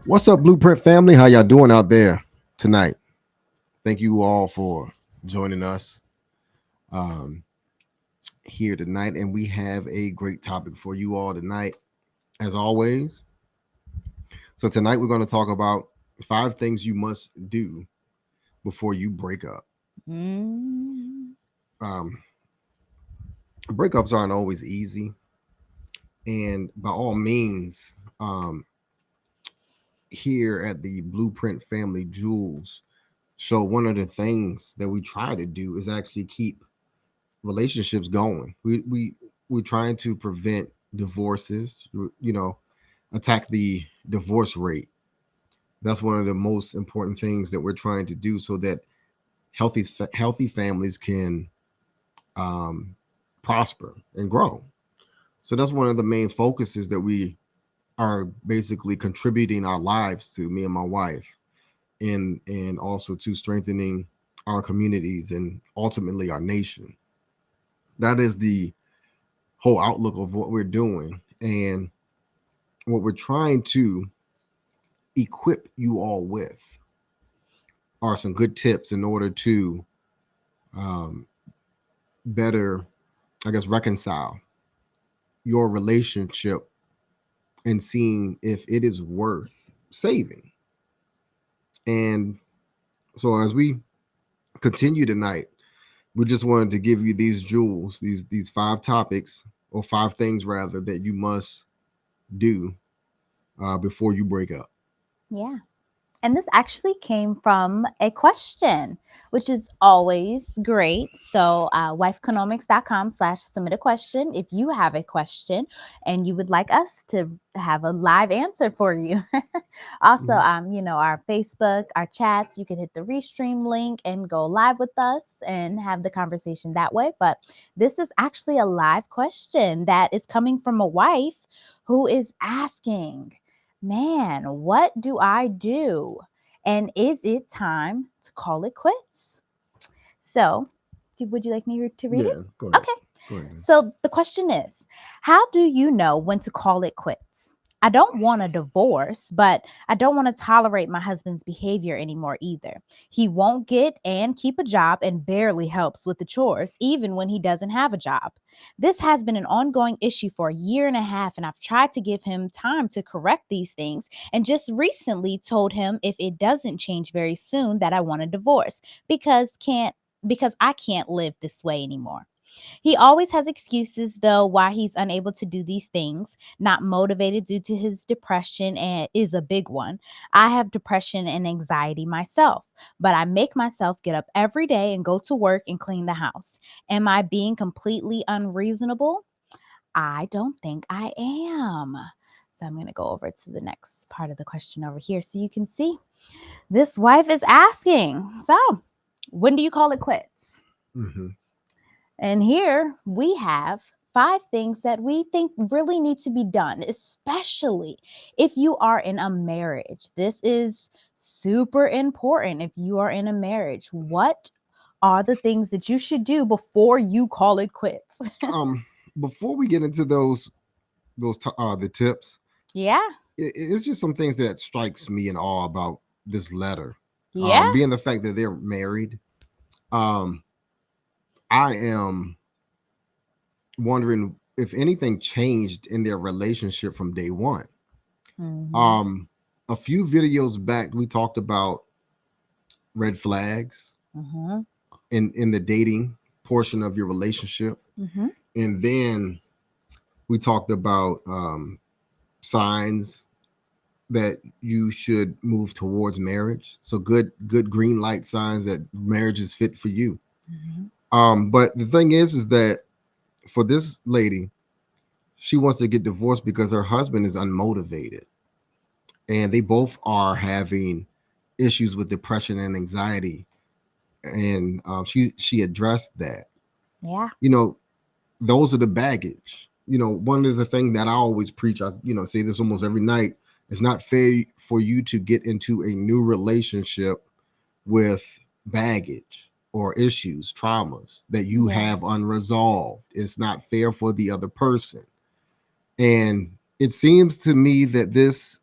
What's up, Blueprint family? How y'all doing out there tonight? Thank you all for joining us um, here tonight, and we have a great topic for you all tonight, as always. So tonight we're going to talk about 5 things you must do before you break up. Mm, Um, Breakups aren't always easy, and by all means, here at the Blueprint Family Jewels show, one of the things that we try to do is actually keep relationships going. We're trying to prevent divorces. Attack the divorce rate. That's one of the most important things that we're trying to do, so that healthy families can um, prosper and grow. So that's one of the main focuses that we are basically contributing our lives to, me and my wife, and also to strengthening our communities and ultimately our nation. That is the whole outlook of what we're doing, and what we're trying to equip you all with are some good tips in order to um, better, I guess, reconcile your relationship and seeing if it is worth saving. And so as we continue tonight, we just wanted to give you these jewels, these 5 topics, or 5 things rather, that you must do before you break up. yeah. And this actually came from a question, which is always great. So, wifeconomics.com/submit a question. If you have a question and you would like us to have a live answer for you. Also, Mhm. our Facebook, our chats, you can hit the restream link and go live with us and have the conversation that way. But this is actually a live question that is coming from a wife who is asking, man, what do I do? And is it time to call it quits? So, would you like me to read it? Yeah, go ahead. Okay. Go ahead. So the question is, how do you know when to call it quits? I don't want a divorce, but I don't want to tolerate my husband's behavior anymore either. He won't get and keep a job and barely helps with the chores, even when he doesn't have a job. This has been an ongoing issue for a year and a half, and I've tried to give him time to correct these things and just recently told him if it doesn't change very soon that I want a divorce because I can't live this way anymore. He always has excuses, though, why he's unable to do these things. Not motivated due to his depression and is a big one. I have depression and anxiety myself, but I make myself get up every day and go to work and clean the house. Am I being completely unreasonable? I don't think I am. So I'm going to go over to the next part of the question over here so you can see. This wife is asking, so when do you call it quits? Hmm. And here we have 5 things that we think really need to be done, especially if you are in a marriage. This is super important if you are in a marriage. What are the things that you should do before you call it quits? Um, Before we get into the tips, Yeah. it's just some things that strikes me in awe about this letter. Yeah. Being the fact that they're married, um, I am wondering if anything changed in their relationship from day one. Hmm. Um, a few videos back, we talked about red flags Hmm. in the dating portion of your relationship, Hmm. and then we talked about signs that you should move towards marriage. So good green light signs that marriage is fit for you. Hmm. But the thing is that for this lady, she wants to get divorced because her husband is unmotivated, and they both are having issues with depression and anxiety. And she addressed that. Yeah. You know, those are the baggage. One of the things that I always preach, I say this almost every night. It's not fair for you to get into a new relationship with baggage or issues, traumas that you Yeah. have unresolved. It's not fair for the other person. And it seems to me that this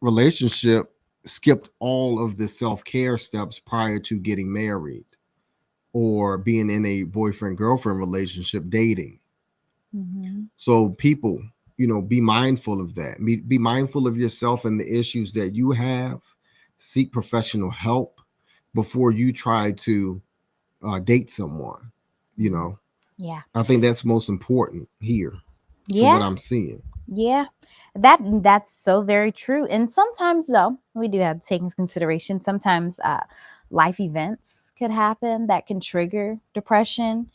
relationship skipped all of the self-care steps prior to getting married or being in a boyfriend girlfriend relationship dating. Mhm. So people, be mindful of that. Be mindful of yourself and the issues that you have. Seek professional help before you try to date someone. You Mhm. know, Yeah. I think that's most important here from Yeah. what I'm seeing. Yeah, that's so very true. And sometimes, though, we do have to take into consideration. Sometimes, life events could happen that can trigger depression.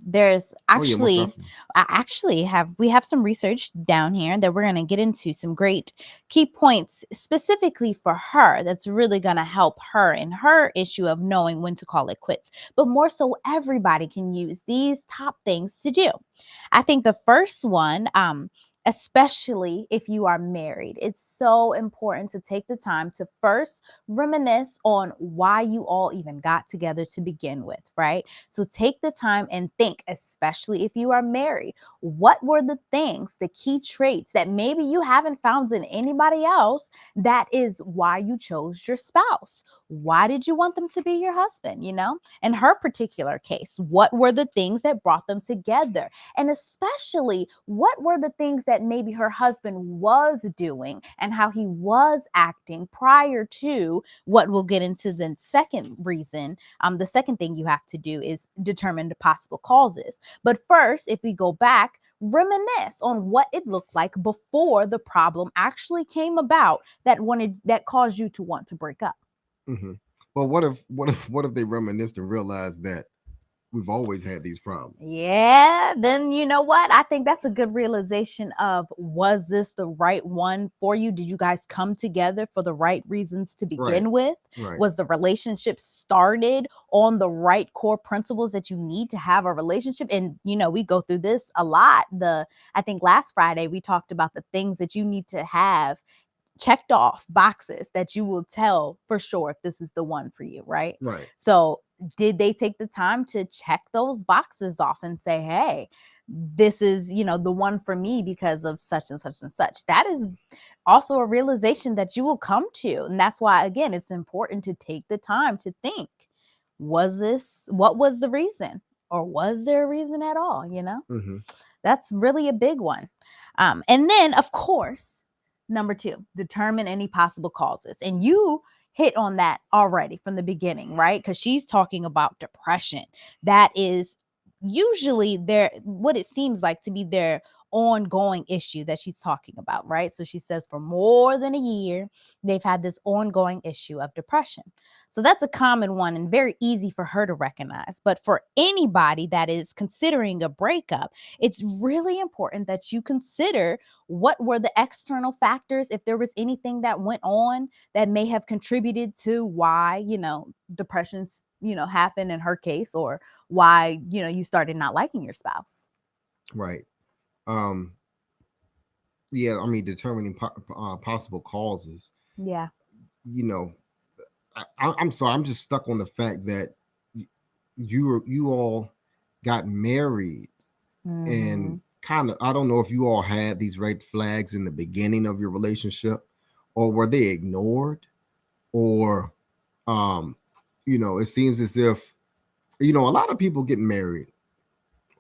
There's Oh yeah, most actually, definitely. I actually have we have some research down here that we're going to get into some great key points specifically for her. That's really going to help her in her issue of knowing when to call it quits. But more so, everybody can use these top things to do. I think the first one, especially if you are married. It's so important to take the time to first reminisce on why you all even got together to begin with, right? So take the time and think, especially if you are married, what were the things, the key traits that maybe you haven't found in anybody else that is why you chose your spouse? Why did you want them to be your husband? In her particular case, what were the things that brought them together? And especially, what were the things that maybe her husband was doing and how he was acting prior to what we'll get into the second reason. The second thing you have to do is determine the possible causes. But first, if we go back, reminisce on what it looked like before the problem actually came about that caused you to want to break up. Hmm. But what if they reminisced and realized that we've always had these problems? Yeah, then you know what? I think that's a good realization of, was this the right one for you? Did you guys come together for the right reasons to Right. begin with? Right. Was the relationship started on the right core principles that you need to have a relationship? And we go through this a lot. I think last Friday we talked about the things that you need to have checked off boxes that you will tell for sure if this is the one for you, right? Right. So, did they take the time to check those boxes off and say, hey, this is, the one for me because of such and such and such? That is also a realization that you will come to. And that's why, again, it's important to take the time to think, what was the reason? Or was there a reason at all? Hmm. That's really a big one. And then, of course, number two, determine any possible causes. And you hit on that already from the beginning, right? Because she's talking about depression. That is usually what it seems like to be their ongoing issue that she's talking about, right? So she says for more than a year, they've had this ongoing issue of depression. So that's a common one and very easy for her to recognize. But for anybody that is considering a breakup, it's really important that you consider what were the external factors, if there was anything that went on that may have contributed to why, depressions, happened in her case, or why, you started not liking your spouse. Right. Um. Yeah. I mean, determining possible causes. Yeah. You know, I'm sorry. I'm just stuck on the fact that you all got married and Hmm. kind of, I don't know if you all had these red flags in the beginning of your relationship, or were they ignored, or um it seems as if a lot of people get married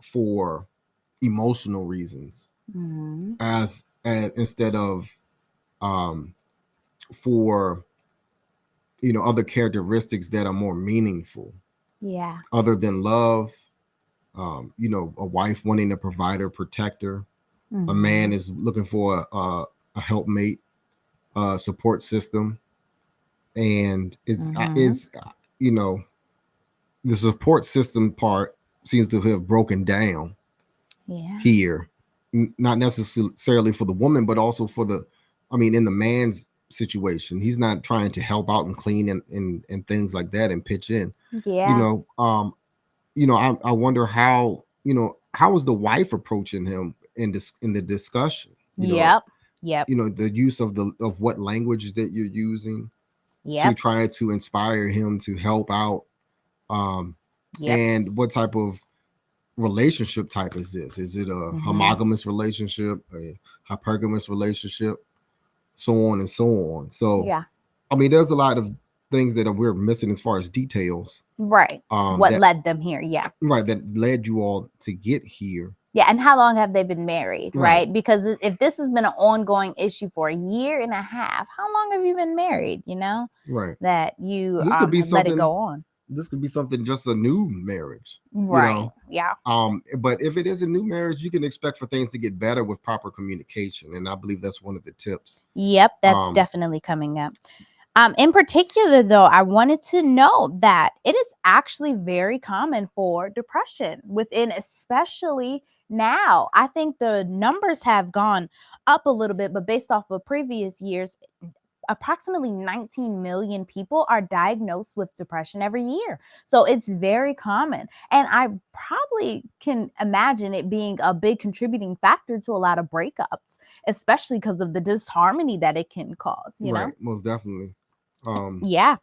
for emotional reasons, Hmm. as instead of um for other characteristics that are more meaningful, Yeah. other than love. A wife wanting a provider, protector. A man Hmm. is looking for a helpmate, support system, and Hmm. it's you know the support system part seems to have broken down Yeah. here, not necessarily for the woman, but also for in the man's situation. He's not trying to help out and clean and things like that and pitch in. You Yeah. know, um, I wonder how is the wife approaching him in the discussion. Yep. Yep. The use of what language that you're using to Yep. try to inspire him to help out, um, Yep. and what type of relationship type is this? Is it a Hmm. homogamous relationship, a hypergamous relationship? so on and so on. So, Yeah. I mean, there's a lot of things that we're missing as far as details. Right. What That led them here? Yeah. right that led you all to get here. Yeah, and how long have they been married, Right, right? Because if this has been an ongoing issue for a year and a half, how long have you been married? right. That you This could be have let it something. go on. This could be something just a new marriage. Right. Yeah. But if it is a new marriage, you can expect for things to get better with proper communication, and I believe that's one of the tips. Yep, that's Um, definitely coming up. In particular, though, I wanted to know that it is actually very common for depression within, especially now. I think the numbers have gone up a little bit, but based off of previous years, approximately 19 million people are diagnosed with depression every year. So it's very common. And I probably can imagine it being a big contributing factor to a lot of breakups, especially because of the disharmony that it can cause. right, most definitely. Um, Yeah.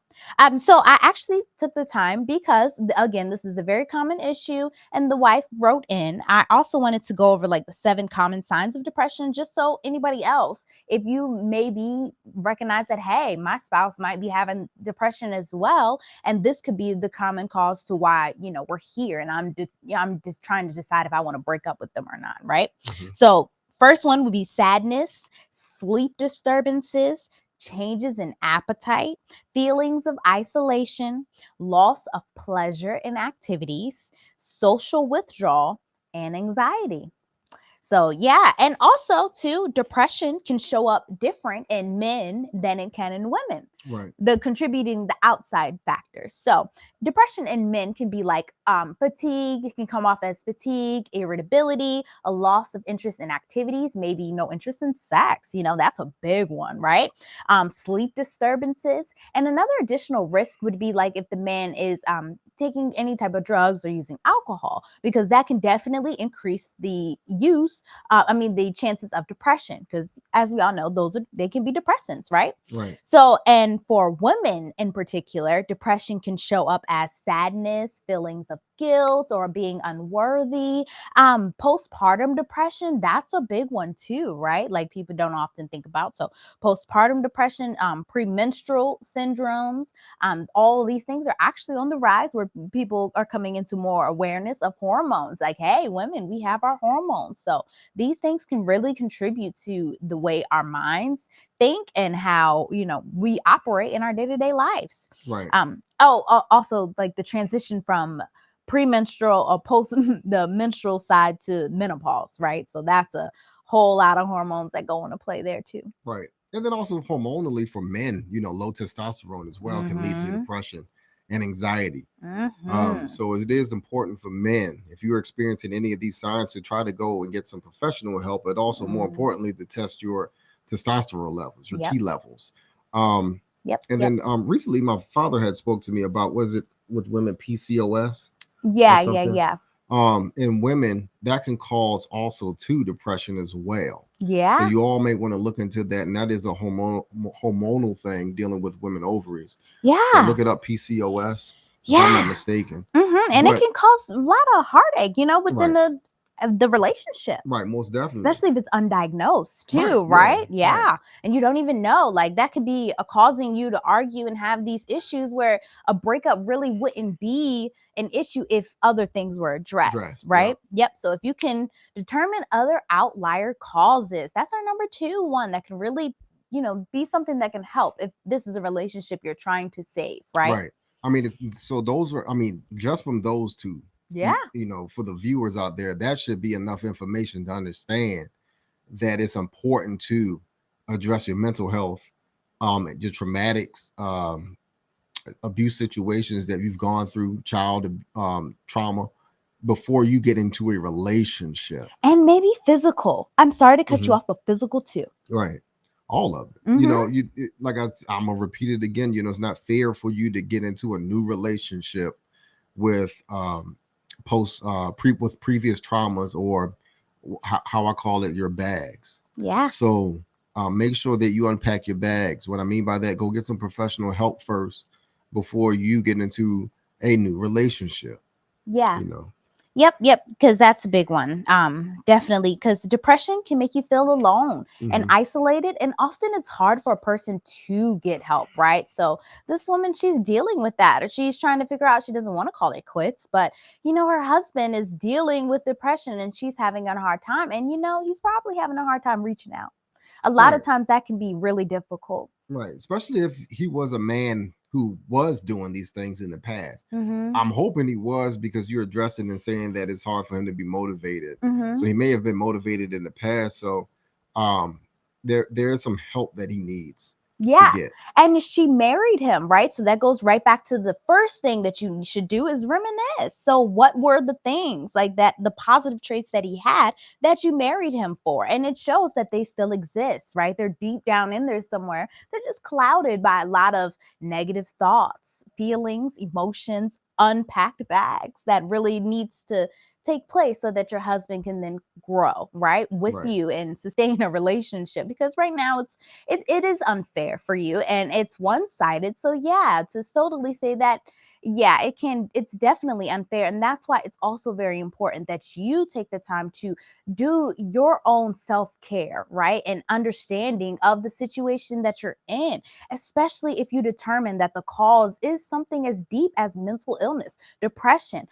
So I actually took the time because again, this is a very common issue and the wife wrote in. I also wanted to go over like the 7 common signs of depression just so anybody else, if you maybe recognize that, hey, my spouse might be having depression as well, and this could be the common cause to why, we're here and I'm just trying to decide if I want to break up with them or not, right? mhm. So, first one would be sadness, sleep disturbances, changes in appetite, feelings of isolation, loss of pleasure in activities, social withdrawal, and anxiety. So, yeah. And also, too, depression can show up different in men than it can in women. Right, The outside factors. So, depression in men can be like fatigue. It can come off as fatigue, irritability, a loss of interest in activities, maybe no interest in sex. That's a big one, right? Sleep disturbances. And another additional risk would be like if the man is taking any type of drugs or using alcohol, because that can definitely increase the chances of depression, because as we all know, they can be depressants, right? right, So, and for women in particular, depression can show up as sadness, feelings of guilt, or being unworthy. Postpartum depression, that's a big one too, right? Like people don't often think about. So, postpartum depression, premenstrual syndromes, all these things are actually on the rise where people are coming into more awareness of hormones. Like, hey, women, we have our hormones. So, these things can really contribute to the way our minds think and how we operate in our day-to-day lives. right, Also like the transition from premenstrual or post the menstrual side to menopause, right? So that's a whole lot of hormones that go into play there too. right. And then also hormonally for men, low testosterone as well can lead to Mm-hmm. depression and anxiety. Mm-hmm. So it is important for men, if you're experiencing any of these signs, to try to go and get some professional help, but also more Mm. importantly to test your testosterone levels, your Yep. T levels. Um, Yep. and Yep. then recently my father had spoke to me about, was it with women, PCOS or Yeah. Yeah. something? Yeah. In women, that can cause also too depression as well. So Yeah. you all may want to look into that, and that is a hormonal thing dealing with women ovaries. So Yeah. look it up, PCOS, if I'm not Yeah. mistaken. And it But can cause a lot of heartache, within right, the relationship, right, most definitely. especially if it's undiagnosed Right, too, yeah, right? right, Yeah. And you don't even know. Like that could be causing you to argue and have these issues where a breakup really wouldn't be an issue if other things were addressed, dressed. Yep, right? Yep. So if you can determine other outlier causes, that's our number 2 one that can really, be something that can help if this is a relationship you're trying to save, right? right. I mean, so those are. I mean, just from those two, Yeah. for the viewers out there, that should be enough information to understand that it's important to address your mental health, your traumatics, abuse situations that you've gone through, child trauma, before you get into a relationship. And maybe physical. I'm sorry to cut you Mhm. off, but physical too. Right, all of it. Mm-hmm. Like I'm gonna repeat it again. It's not fair for you to get into a new relationship with with previous traumas, or how I call it, your bags. Yeah. So make sure that you unpack your bags. What I mean by that, go get some professional help first before you get into a new relationship. Yeah. You know. Yep, because that's a big one. Definitely, because depression can make you feel alone and Hmm. isolated, and often it's hard for a person to get help, right? So this woman, she's dealing with that, or she's trying to figure out, she doesn't want to call it quits, but her husband is dealing with depression and she's having a hard time, and he's probably having a hard time reaching out. A lot of Right. times that can be really difficult. Right. Especially if he was a man who was doing these things in the past. Mm-hmm. I'm hoping he was, because you're addressing and saying that it's hard for him to be motivated. Mm-hmm. So he may have been motivated in the past. So um there is some help that he needs to Yeah. get. And she married him, right? So that goes right back to the first thing that you should do is reminisce. So what were the things like that, the positive traits that he had that you married him for? And it shows that they still exist, right? They're deep down in there somewhere. They're just clouded by a lot of negative thoughts, feelings, emotions, unpacked bags that really needs to take place so that your husband can then grow right with Right. you and sustain a relationship, because right now it is unfair for you and it's one-sided. So yeah, to totally say that, yeah, it's definitely unfair. And that's why it's also very important that you take the time to do your own self-care, right? And understanding of the situation that you're in, especially if you determine that the cause is something as deep as mental illness, depression,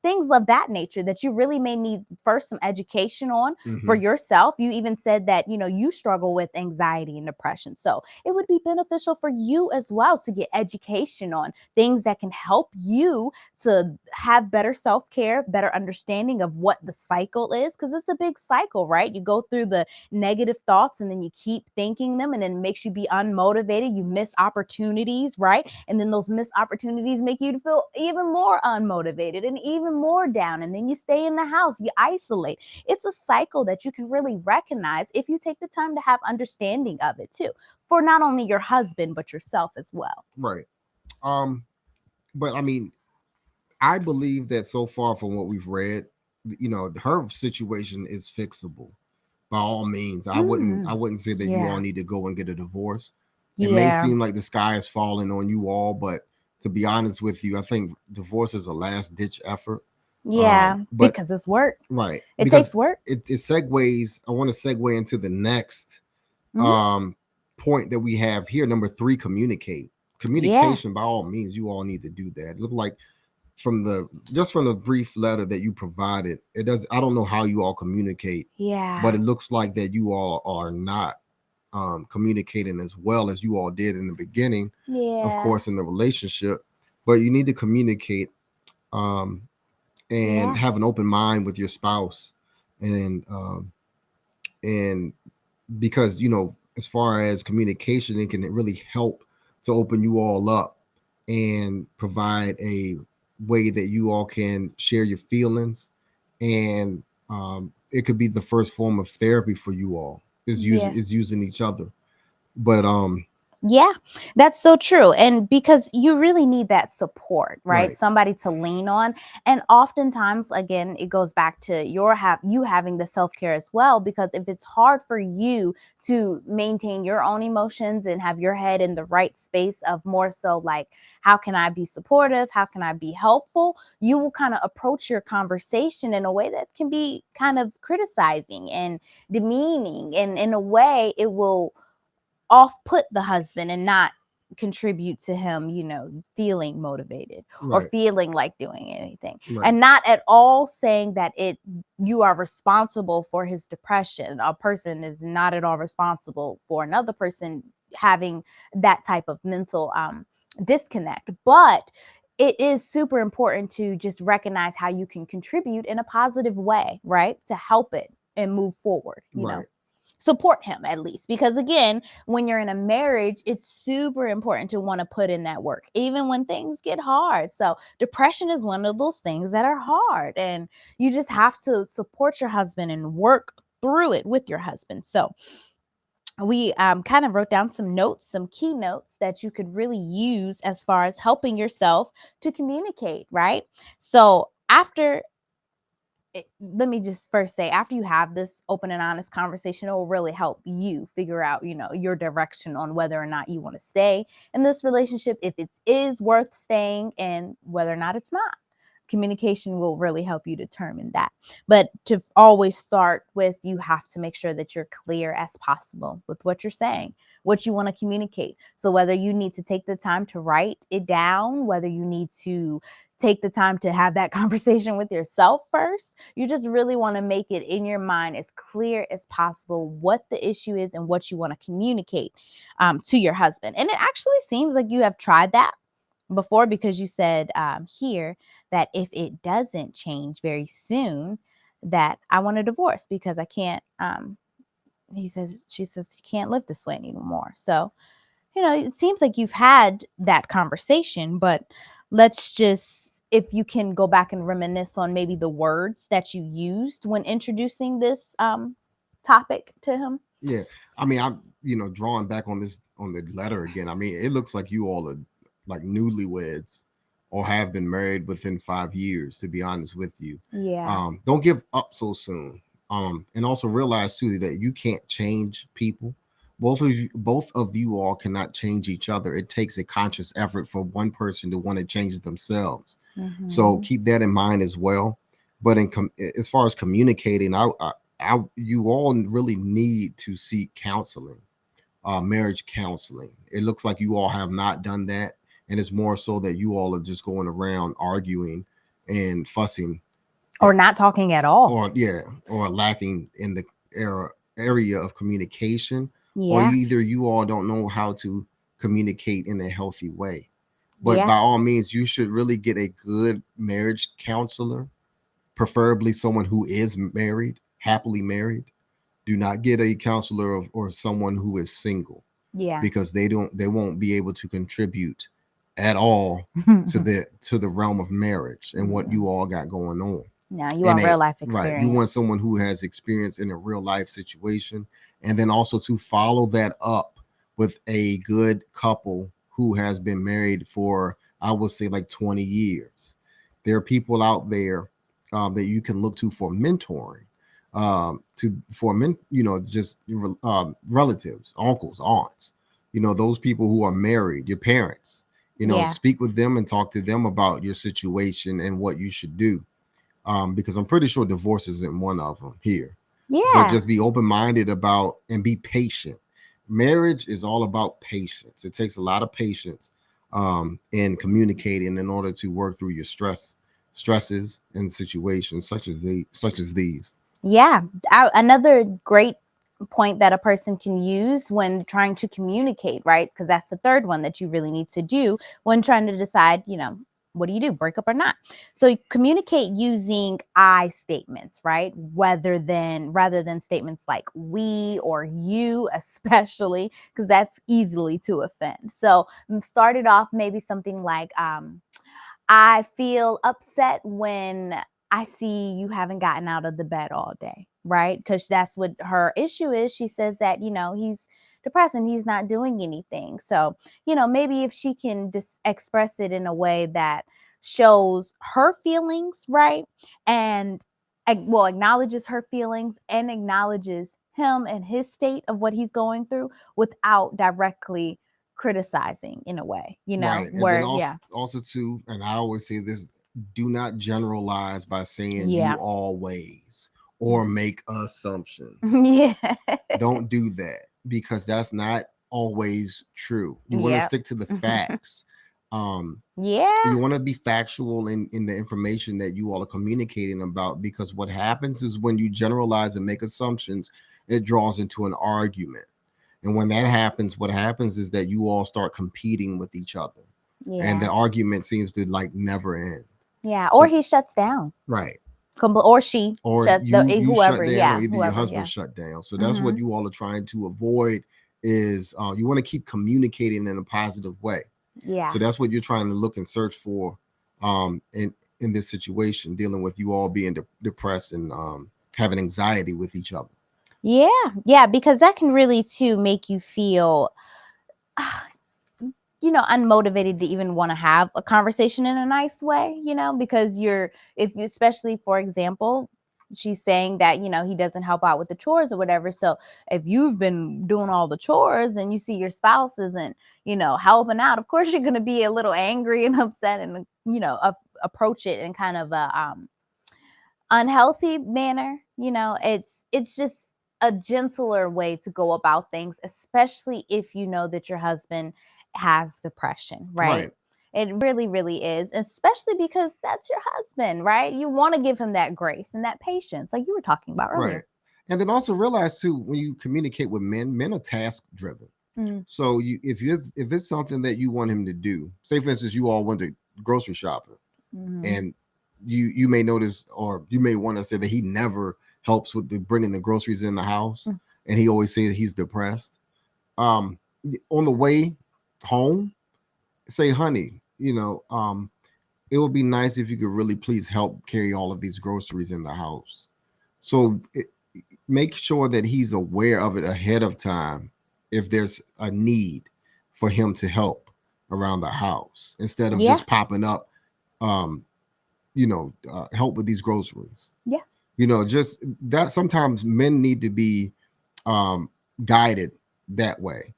things of that nature that you really may need first some education on for Hmm. yourself. You even said that, you struggle with anxiety and depression. So it would be beneficial for you as well to get education on things that can help you to have better self care, better understanding of what the cycle is. Because it's a big cycle, right? You go through the negative thoughts and then you keep thinking them, and then it makes you be unmotivated. You miss opportunities, right? And then those missed opportunities make you feel even more unmotivated and even more down. And then you stay in the house, you isolate. It's a cycle that you can really recognize if you take the time to have understanding of it too, for not only your husband, but yourself as well. Right. Um, but I mean, I believe that so far from what we've read, her situation is fixable by all means. I Mm, wouldn't say that you all yeah. need to go and get a divorce. It may Yeah. seem like the sky is falling on you all, but to be honest with you, I think divorce is a last ditch effort. Yeah. But Because it's work. right, It takes because work. it segues. I want to segue into the next Mhm. um point that we have here. Number three, communicate. Yeah. Communication, by all means, you all need to do that. It look like from the brief letter that you provided, it does. I don't know how you all communicate, but Yeah. it looks like that you all are not communicating as well as you all did in the beginning, of Yeah. course, in the relationship. But you need to communicate, um, and Yeah. have an open mind with your spouse, and because as far as communication, it can really help to open you all up and provide a way that you all can share your feelings, and it could be the first form of therapy for you all Yeah. is using each other. But Yeah, that's so true. And because you really need that support, right? right, Somebody to lean on. And oftentimes, again, it goes back to you having the self-care as well. Because if it's hard for you to maintain your own emotions and have your head in the right space of more so like, how can I be supportive? How can I be helpful? You will kind of approach your conversation in a way that can be kind of criticizing and demeaning. And in a way, it will off put the husband and not contribute to him, feeling motivated or right, feeling like doing anything. right, And not at all saying that you are responsible for his depression. A person is not at all responsible for another person having that type of mental disconnect. But it is super important to just recognize how you can contribute in a positive way, right? To help it and move forward. right, Support him at least, because again, when you're in a marriage, it's super important to want to put in that work even when things get hard. So depression is one of those things that are hard, and you just have to support your husband and work through it with your husband. So we kind of wrote down some notes, some key notes that you could really use as far as helping yourself to communicate, right? So let me just first say, after you have this open and honest conversation, it will really help you figure out, your direction on whether or not you want to stay in this relationship, if it is worth staying, and whether or not it's not. communication will really help you determine that. But to always start with, you have to make sure that you're clear as possible with what you're saying, what you want to communicate. So whether you need to take the time to write it down, whether you need to take the time to have that conversation with yourself first, you just really want to make it in your mind as clear as possible what the issue is and what you want to communicate to your husband. And it actually seems like you have tried that before, because you said here that if it doesn't change very soon, that I want a divorce because I can't. She says, he can't live this way anymore. So, it seems like you've had that conversation, but let's just, if you can go back and reminisce on maybe the words that you used when introducing this topic to him. Yeah, I mean, I'm drawing back on the letter again. I mean, it looks like you all are like newlyweds or have been married within 5 years. To be honest with you, Yeah. don't give up so soon. And also realize too that you can't change people. Both of you all cannot change each other. It takes a conscious effort for one person to want to change themselves. So Mm-hmm. keep that in mind as well. But as far as communicating, you all really need to seek counseling, marriage counseling. It looks like you all have not done that, and it's more so that you all are just going around arguing and fussing, Or not talking at all. or yeah, or lacking in the area of communication, or Yeah. either you all don't know how to communicate in a healthy way. But Yeah. by all means, you should really get a good marriage counselor, preferably someone who is married, happily married. Do not get a counselor or someone who is single, Yeah. because they won't be able to contribute at all to the realm of marriage and what Yeah. you all got going on. No, you And want a real life right, you want experience. someone who has experience in a real life situation, and then also to follow that up with a good couple who has been married for, I would say, like 20 years. There are people out there that you can look to for mentoring, to for men, just relatives, uncles, aunts, those people who are married, your parents. Yeah. Speak with them and talk to them about your situation and what you should do, because I'm pretty sure divorce isn't one of them here. But Yeah. just be open minded about and be patient. Marriage is all about patience. It takes a lot of patience in communicating in order to work through your stresses and situations such as these. Yeah. Another great point that a person can use when trying to communicate, right? Because that's the third one that you really need to do when trying to decide, what do you do, break up or not? So you communicate using I statements, right? Rather than statements like we or you, especially, because that's easily to offend. So start it off maybe something like, I feel upset when I see you haven't gotten out of the bed all day, right? Because that's what her issue is. She says that, he's depressed and he's not doing anything. So, maybe if she can express it in a way that shows her feelings, right? And well, acknowledges her feelings and acknowledges him and his state of what he's going through without directly criticizing in a way, Right. And then where, yeah. also too, and I always say this, do not generalize by saying you Yeah. always or make assumptions. Yeah. Don't do that, because that's not always true. You want to Yep. stick to the facts. You Yeah. want to be factual in the information that you all are communicating about, because what happens is when you generalize and make assumptions, it draws into an argument. And when that happens, what happens is that you all start competing with each other, and the Yeah. argument seems to like never end. Yeah. Or So he shuts down. right, Or she or shut the you whoever. shut down, or Yeah. either your Whoever. husband Yeah. shut down. So that's what Mm-hmm. you all are trying to avoid, is you want to keep communicating in a positive way. So Yeah. that's what you're trying to look and search for, in this situation, dealing with you all being depressed and having anxiety with each other. Yeah. Yeah. Because that can really too make you feel unmotivated to even want to have a conversation in a nice way, because if you, especially for example, she's saying that, he doesn't help out with the chores or whatever. So if you've been doing all the chores and you see your spouse isn't, helping out, of course you're going to be a little angry and upset and, approach it in kind of a unhealthy manner. It's just a gentler way to go about things, especially if you know that your husband has depression, right? Right. It really, really is, especially because that's your husband, right? You want to give him that grace and that patience, like you were talking about Right. earlier. And then also realize too, when you communicate with men, men are task driven. Mm. So if it's something that you want him to do, say for instance, you all went to grocery shopping, Mm-hmm. and you may notice, or you may want to say that he never helps with the bringing the groceries in the house, Mm. and he always says that he's depressed. Um, on the way home, say, honey, it would be nice if you could really please help carry all of these groceries in the house. So make sure that he's aware of it ahead of time if there's a need for him to help around the house instead of Yeah. just popping up, um, help with these groceries. Yeah. Just that sometimes men need to be um, guided that way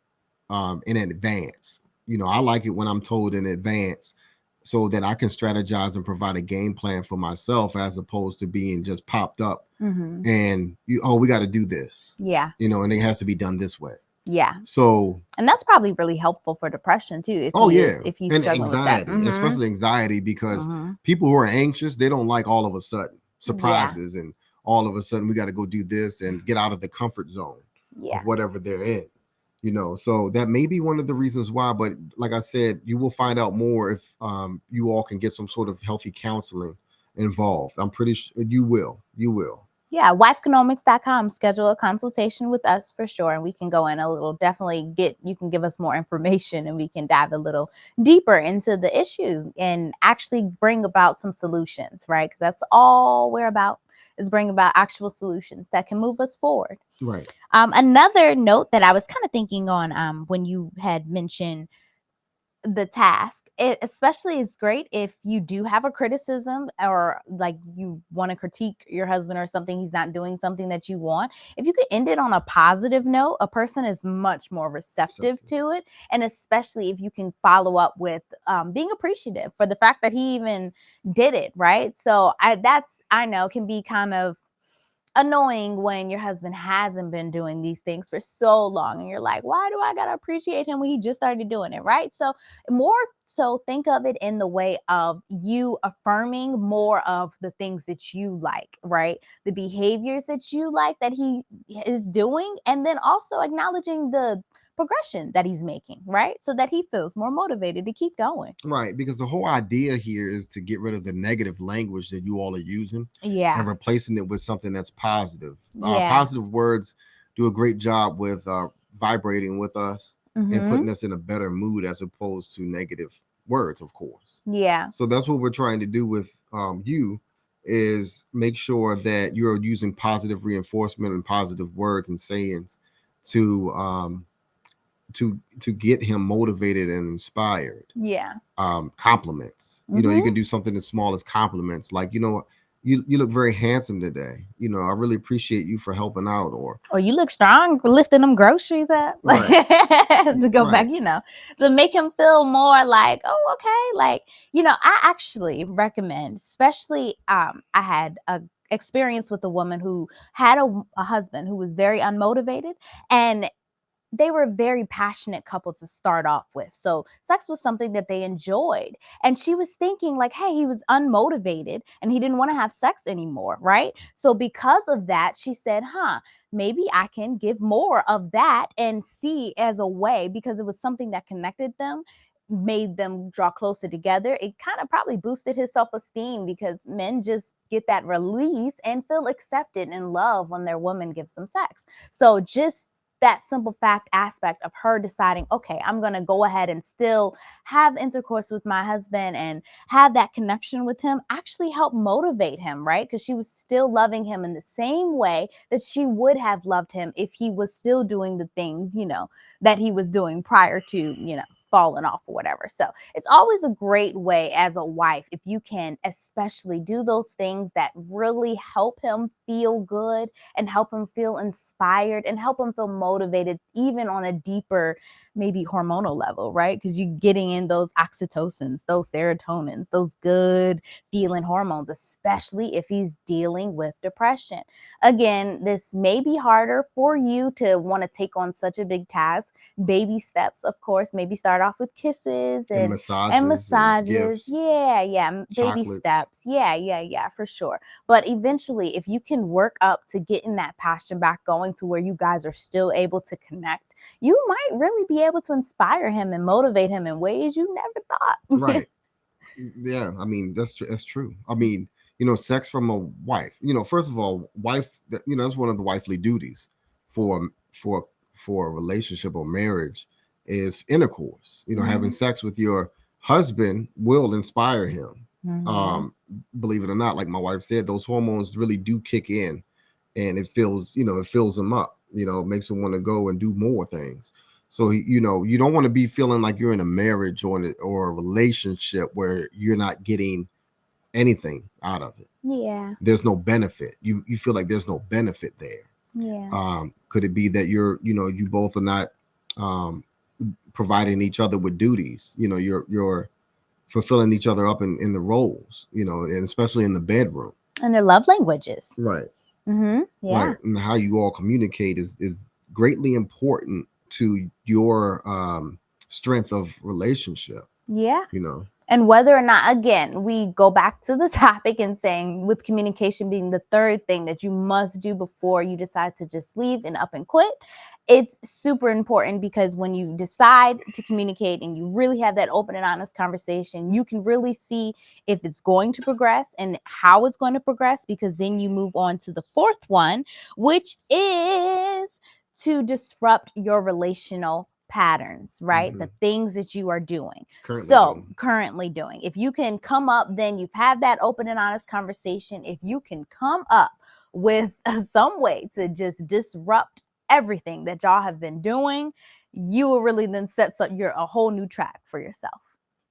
in advance. I like it when I'm told in advance so that I can strategize and provide a game plan for myself as opposed to being just popped up Mm-hmm. and we got to do this, Yeah. and it has to be done this way. Yeah. So, And that's probably really helpful for depression too, if oh he is yeah, if he's and struggling with that. anxiety, Mm-hmm. especially anxiety, because Mm-hmm. people who are anxious, they don't like all of a sudden Yeah. surprises and all of a sudden we got to go do this and get out of the comfort zone Yeah. of whatever they're in. So that may be one of the reasons why, but like I said, you will find out more if you all can get some sort of healthy counseling involved. I'm pretty sure you will. Yeah, wifeconomics.com. Schedule a consultation with us for sure. And we can go in a little, definitely you can give us more information and we can dive a little deeper into the issue and actually bring about some solutions, right? Because that's all we're about, is bring about actual solutions that can move us forward. Right. Another note that I was kind of thinking on when you had mentioned the task, especially it's great if you do have a criticism or like you want to critique your husband or something, he's not doing something that you want. If you could end it on a positive note, a person is much more receptive to it. And especially if you can follow up with being appreciative for the fact that he even did it, right? So I know can be kind of annoying when your husband hasn't been doing these things for so long and you're like, why do I gotta appreciate him when he just started doing it, right? So more so think of it in the way of you affirming more of the things that you like, right? The behaviors that you like that he is doing, and then also acknowledging the progression that he's making, right? So that he feels more motivated to keep going. Right, because the whole idea here is to get rid of the negative language that you all are using and Yeah. replacing it with something that's positive. Yeah. Positive words do a great job with vibrating with us and Mm-hmm. putting us in a better mood as opposed to negative words, of course. Yeah. So that's what we're trying to do with you is make sure that you're using positive reinforcement and positive words and sayings to to get him motivated and inspired. Yeah. Compliments. You Mm-hmm. can do something as small as compliments, like you look very handsome today. I really appreciate you for helping out. Or you look strong for lifting them groceries up. Right, To go back, right, to make him feel more like, oh, okay. Like, I actually recommend, especially I had a experience with a woman who had a husband who was very unmotivated, and they were a very passionate couple to start off with. So sex was something that they enjoyed. And she was thinking like, hey, he was unmotivated and he didn't want to have sex anymore, right? So because of that, she said, maybe I can give more of that and see as a way, because it was something that connected them, made them draw closer together. It kind of probably boosted his self-esteem because men just get that release and feel accepted and loved when their woman gives them sex. So just that simple fact aspect of her deciding, okay, I'm going to go ahead and still have intercourse with my husband and have that connection with him actually helped motivate him, right? Because she was still loving him in the same way that she would have loved him if he was still doing the things, that he was doing prior to, fallen off or whatever. So it's always a great way as a wife if you can especially do those things that really help him feel good and help him feel inspired and help him feel motivated, even on a deeper, maybe hormonal level, right? Because you're getting in those oxytocins, those serotonins, those good feeling hormones, especially if he's dealing with depression. Again, this may be harder for you to want to take on such a big task. Baby steps, of course, maybe start off with kisses And and massages and massages. gifts, Yeah, baby chocolates. steps. Yeah, for sure. But eventually, if you can work up to getting that passion back going to where you guys are still able to connect, you might really be able to inspire him and motivate him in ways you never thought. Right. Yeah, I mean that's true. I mean, sex from a wife. First of all, wife. That's one of the wifely duties for for for a relationship or marriage is intercourse. Having Mhm. sex with your husband will inspire him. Mhm. Um, Believe it or not, like my wife said, those hormones really do kick in, and it fills him up. It makes him want to go and do more things. So you don't want to be feeling like you're in a marriage or a relationship where you're not getting anything out of it. Yeah. There's no benefit. You feel like there's no benefit there. Yeah. Could it be that you both are not um, providing each other with duties? You're fulfilling each other up in the roles. And especially in the bedroom. And their love languages. Right. Yeah. Right. And how you all communicate is greatly important to your strength of relationship, Yeah. you know. And whether or not, again, we go back to the topic and saying with communication being the third thing that you must do before you decide to just leave and up and quit, it's super important because when you decide to communicate and you really have that open and honest conversation, you can really see if it's going to progress and how it's going to progress, because then you move on to the fourth one, which is to disrupt your relational patterns, right? Hmm. The things that you are doing. Currently So, doing. currently doing. If you can come up, then you've had that open and honest conversation. If you can come up with some way to just disrupt everything that y'all have been doing, you will really then set a whole new track for yourself.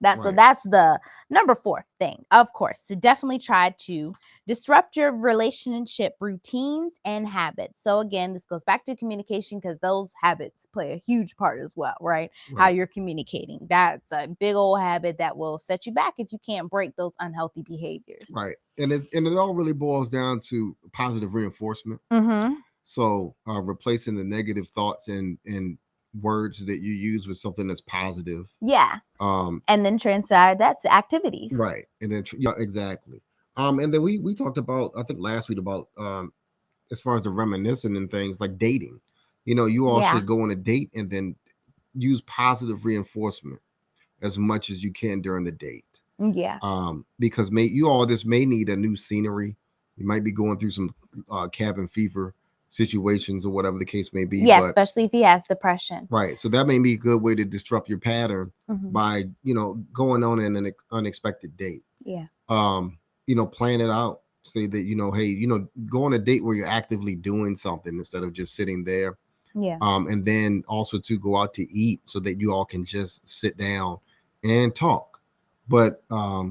So Right. that's the number four thing, of course, to definitely try to disrupt your relationship routines and habits. So again, this goes back to communication because those habits play a huge part as well, right? How Right. you're communicating. That's a big old habit that will set you back if you can't break those unhealthy behaviors. Right. And it all really boils down to positive reinforcement. Mm-hmm. So replacing the negative thoughts and words that you use with something that's positive. Yeah. Um, And then transfer that to activities. right. And then yeah, exactly. And then we talked about, I think last week, about as far as the reminiscing and things like dating. You all Yeah. should go on a date and then use positive reinforcement as much as you can during the date. Yeah. Because you all this may need a new scenery. You might be going through some cabin fever situations or whatever the case may be. Yeah, But especially if he has depression. right, so that may be a good way to disrupt your pattern Mm-hmm. by going on an unexpected date. Yeah. Plan it out. Say that hey, go on a date where you're actively doing something instead of just sitting there. Yeah. And then also to go out to eat so that you all can just sit down and talk. But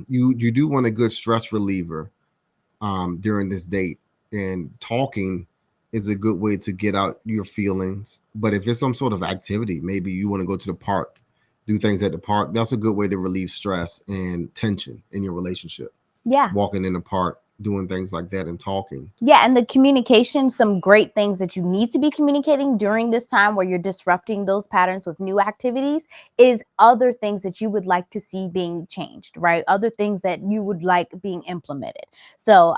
you do want a good stress reliever during this date, and talking is a good way to get out your feelings. But if it's some sort of activity, maybe you want to go to the park, do things at the park, that's a good way to relieve stress and tension in your relationship. Yeah. Walking in the park, doing things like that and talking. Yeah, and the communication, some great things that you need to be communicating during this time where you're disrupting those patterns with new activities is other things that you would like to see being changed, right? Other things that you would like being implemented. So,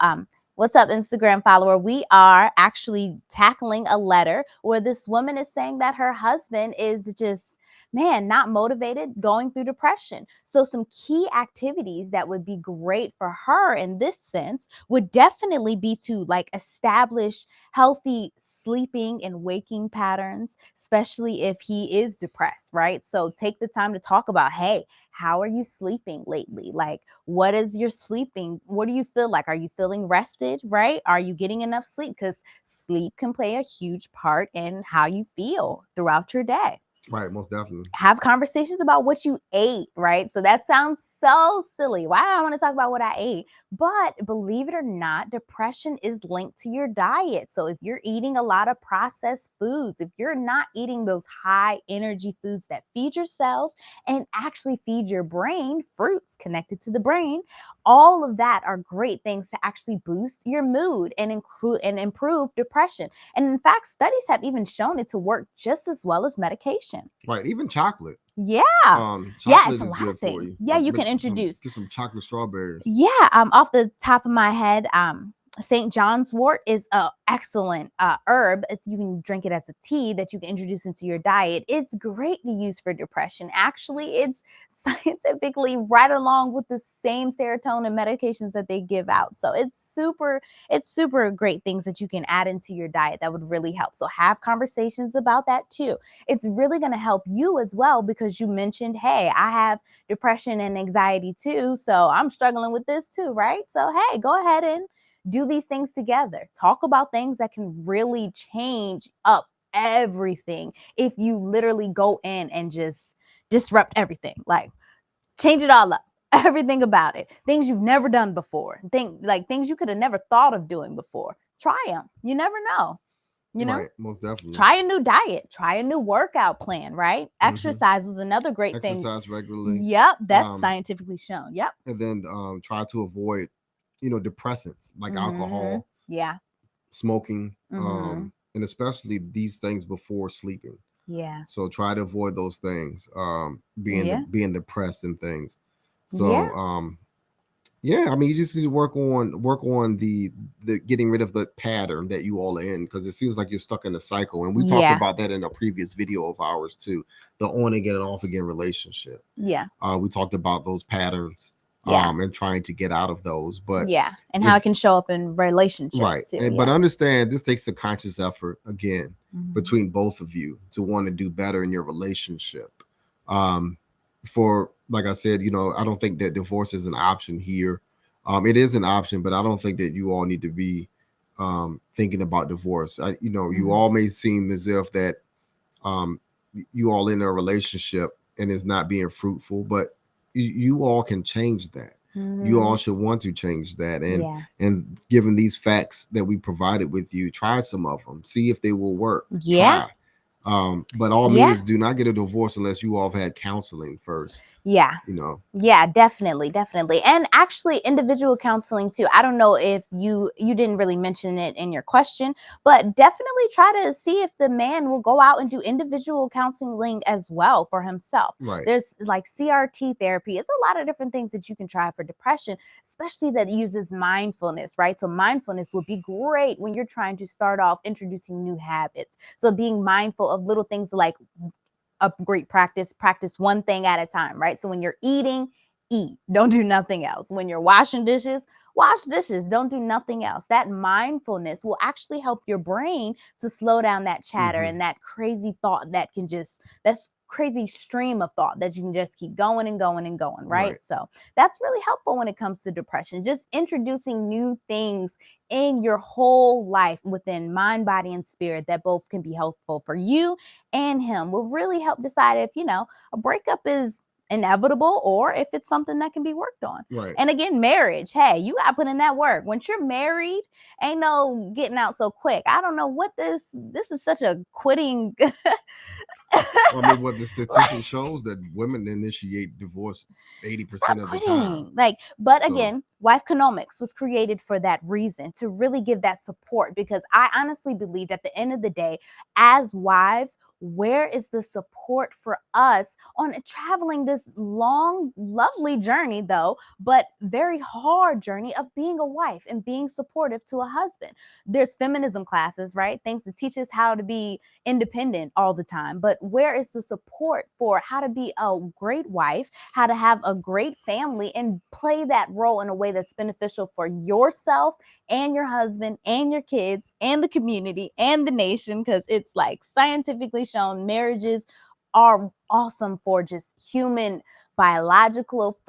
what's up, Instagram follower? We are actually tackling a letter where this woman is saying that her husband is just, man, not motivated, going through depression. So, some key activities that would be great for her in this sense would definitely be to like establish healthy sleeping and waking patterns, especially if he is depressed, right? So, take the time to talk about, hey, how are you sleeping lately? Like, what is your sleeping? What do you feel like? Are you feeling rested, right? Are you getting enough sleep? Because sleep can play a huge part in how you feel throughout your day. Right, most definitely. Have conversations about what you ate, right? So that sounds so silly. Why do I want to talk about what I ate? But believe it or not, depression is linked to your diet. So if you're eating a lot of processed foods, if you're not eating those high energy foods that feed your cells and actually feed your brain, fruits connected to the brain, all of that are great things to actually boost your mood and include and improve depression. And in fact, studies have even shown it to work just as well as medication. Right, even chocolate. Yeah. Yeah, it's Chocolate a is lot of good for things. you. Yeah, you can Some introduce. get some chocolate strawberries. Yeah, off the top of my head, St. John's wort is a excellent herb. You can drink it as a tea that you can introduce into your diet. It's great to use for depression. Actually, it's scientifically right along with the same serotonin medications that they give out. So it's super great things that you can add into your diet that would really help. So have conversations about that too. It's really going to help you as well because you mentioned, hey, I have depression and anxiety too. So I'm struggling with this too, right? So, hey, go ahead and do these things together. Talk about things that can really change up everything if you literally go in and just disrupt everything. Like, change it all up. Everything about it. Things you've never done before. Things you could have never thought of doing before. Try them. You never know. You know? Right, most definitely. Try a new diet, try a new workout plan, right? Hmm. Exercise was another great thing. Exercise regularly. Yep, that's Um, scientifically shown. Yep. and then try to avoid, depressants like Mhm. alcohol, Yeah. smoking, Mhm. and especially these things before sleeping. Yeah. So try to avoid those things. Yeah. Being depressed and things. Yeah. So yeah, I mean, you just need to work on the getting rid of the pattern that you all are in because it seems like you're stuck in a cycle. And we talked Yeah. about that in a previous video of ours too, the on again and off again relationship. Yeah. We talked about those patterns, Yeah. and trying to get out of those. But Yeah. And how if it can show up in right, relationships too. but Yeah. understand this takes a conscious effort again Mhm. between both of you to want to do better in your relationship. Um, for like I said, I don't think that divorce is an option here. It is an option, but I don't think that you all need to be thinking about divorce. You Mhm. all may seem as if that um, you all in a relationship and it's not being fruitful, but you all can change that. You all Mhm. should want to change that, Yeah. and given these facts that we provided with you, try some of them, see if they will work. Yeah. Try. But all Yeah. means do not get a divorce unless you all have had counseling first. Yeah. You know, Yeah, definitely, definitely. And actually individual counseling too. I don't know if you didn't really mention it in your question, but definitely try to see if the man will go out and do individual counseling as well for himself. right? There's like CRT therapy. It's a lot of different things that you can try for depression, especially that uses mindfulness, right? So mindfulness would be great when you're trying to start off introducing new habits. So being mindful of little things like a great practice one thing at a time, right? So when you're eating, eat, don't do nothing else. When you're washing dishes, wash dishes, don't do nothing else. That mindfulness will actually help your brain to slow down that chatter Mm-hmm. and that crazy thought that's crazy stream of thought that you can just keep going and going and going, right? Right. So that's really helpful when it comes to depression. Just introducing new things in your whole life within mind, body, and spirit that both can be helpful for you and him will really help decide if, a breakup is inevitable or if it's something that can be worked on. Right. And again, marriage, hey, you got to put in that work. Once you're married, ain't no getting out so quick. I don't know what this is such a quitting. Well, I mean, what the statistic shows that women initiate divorce Stop 80% of the time. quitting. But So again, Wifeconomics was created for that reason to really give that support because I honestly believe at the end of the day, as wives, where is the support for us on traveling this long, lovely journey, though, but very hard journey of being a wife and being supportive to a husband? There's feminism classes, right? Things to teach us how to be independent all the time. But where is the support for how to be a great wife, how to have a great family, and play that role in a way that's beneficial for yourself and your husband and your kids and the community and the nation? Because it's like scientifically shown marriages are awesome for just human biological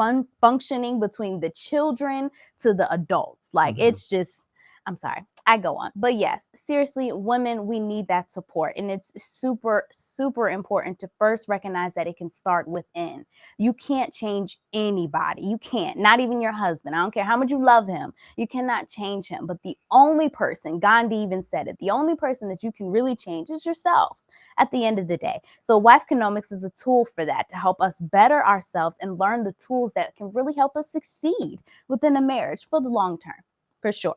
functioning between the children to the adults. Like mhm. it's just, I'm sorry. I go on. But yes, seriously, women, we need that support. And it's super, super important to first recognize that it can start within. You can't change anybody. You can't, not even your husband. I don't care how much you love him. You cannot change him. But the only person, Gandhi even said it, the only person that you can really change is yourself at the end of the day. So Wifeconomics is a tool for that, to help us better ourselves and learn the tools that can really help us succeed within a marriage for the long term, for sure.